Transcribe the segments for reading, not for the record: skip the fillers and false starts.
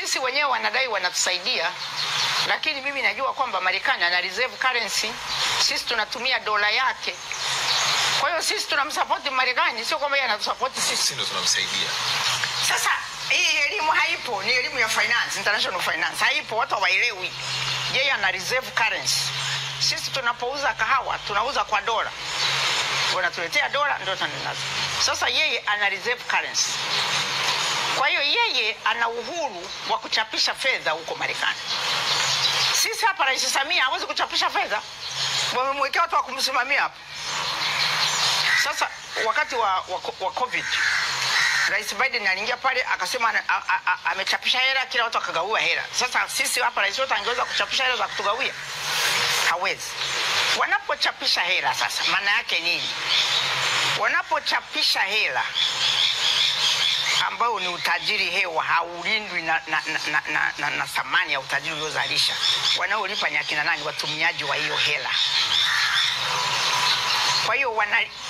Sisi wenyewe wanadai wanatusaidia, lakini mimi najua kwamba Marekani ana reserve currency, sisi tunatumia dola yake. Kwa hiyo sisi tunamsupport Marekani, sio kwamba yeye anatusupport sisi. Sisi ndio tunamsaidia. Sasa hii elimu haipo, ni elimu ya finance, international finance. Haipo, watu hawaelewi. Yeye ana reserve currency. Sisi tunapouza kahawa, tunauza kwa dola. Wanatuletea dola ndio tunanazo. Sasa yeye ana reserve currency. Kwa hiyo yeye ana uhuru wa kuchapisha fedha huko Marekani. Sisi hapa Rais Samia hawezi kuchapisha fedha. Wamemwekea watu wa kumsimamia hapa. Sasa wakati wa COVID, Rais Biden aliingia pale akasema amechapisha hela, kila watu akagawiwa hela. Sasa sisi hapa rais wote angeweza kuchapisha hela za kutugawia? Hawezi. Wanapochapisha hela sasa maana yake nini? Wanapochapisha hela ambao ni utajiri hewa, haulindwi na thamani ya utajiri uliozalisha. Wanaolipa ni akina nani? Watumiaji wa hiyo hela. Kwa hiyo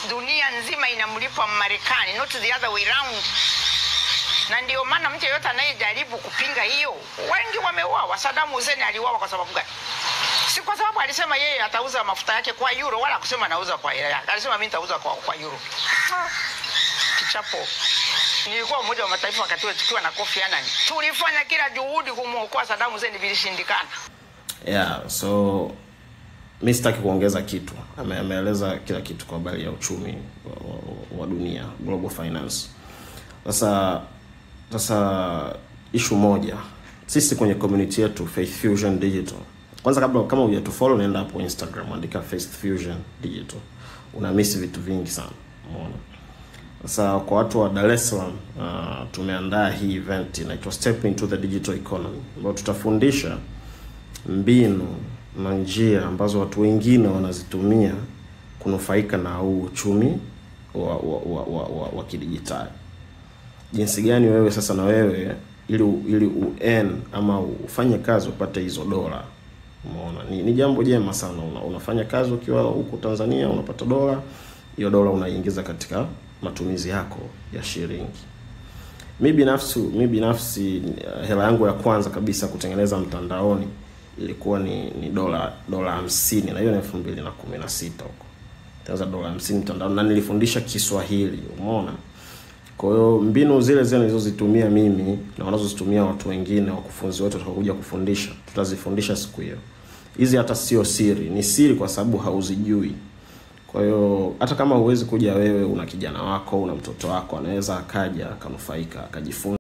dunia nzima inamlipa Marekani, not the other way round. Na ndio maana mtu yote anayejaribu kupinga hiyo, wengi wameuawa. Saddam Hussein aliuawa kwa sababu gani? Si kwa sababu alisema yeye atauza mafuta yake kwa euro, wala kusema anauza kwa hela yake. Alisema mimi nitauza kwa euro. Kichapo. Nilikuwa mmoja wa mataifa wakati tukiwa na Kofi Annan. Tulifanya kila juhudi kumuokoa Saddam Hussein, vilishindikana. Yeah, so mimi sitaki kuongeza kitu. Ameeleza kila kitu kwa habari ya uchumi wa dunia, global finance. Sasa issue moja. Sisi kwenye community yetu Faith Fusion Digital. Kwanza kama hujatufollow, nenda hapo Instagram, andika Faith Fusion Digital. Unamiss vitu vingi sana. Umeona? Sasa kwa watu wa Dar es Salaam tumeandaa hii event inaitwa Step into the Digital Economy, ambapo tutafundisha mbinu na njia ambazo watu wengine wanazitumia kunufaika na huu uchumi wa kidijitali. Jinsi gani wewe sasa na wewe ili uearn ama ufanye kazi upate hizo dola. Umeona? Ni jambo jema sana. Unafanya kazi ukiwa huko Tanzania, unapata dola, hiyo dola unaingiza katika matumizi yako ya shilingi. Mimi binafsi hela yangu ya kwanza kabisa kutengeneza mtandaoni ilikuwa ni dola 50, na hiyo ni 2016 huko. Tengeneza dola 50 mtandaoni, na nilifundisha Kiswahili. Umeona? Kwa hiyo mbinu zile nilizozitumia mimi na wanazozitumia watu wengine, wakufunzi wote watakuja kufundisha, tutazifundisha siku hiyo. Hizi hata sio siri, ni siri kwa sababu hauzijui. Kwa hiyo hata kama huwezi kuja wewe, una kijana wako, una mtoto wako, anaweza akaja akanufaika, akajifunza.